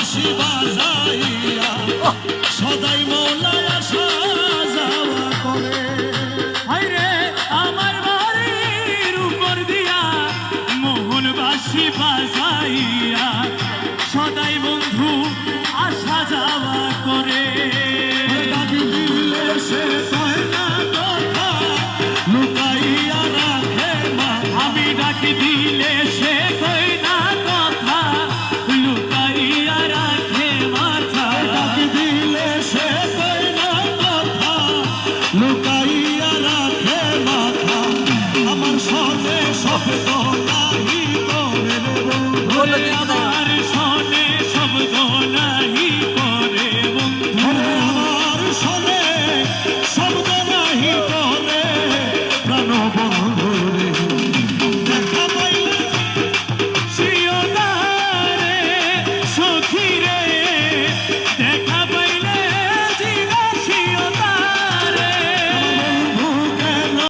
বাঁশি বাজাইয়া সদাই মৌলায় আসা যাওয়া করে। হায়রে আমার বাড়ির উপর দিয়া মোহন বাঁশি বাজাইয়া সদাই বন্ধু আসা যাওয়া করে।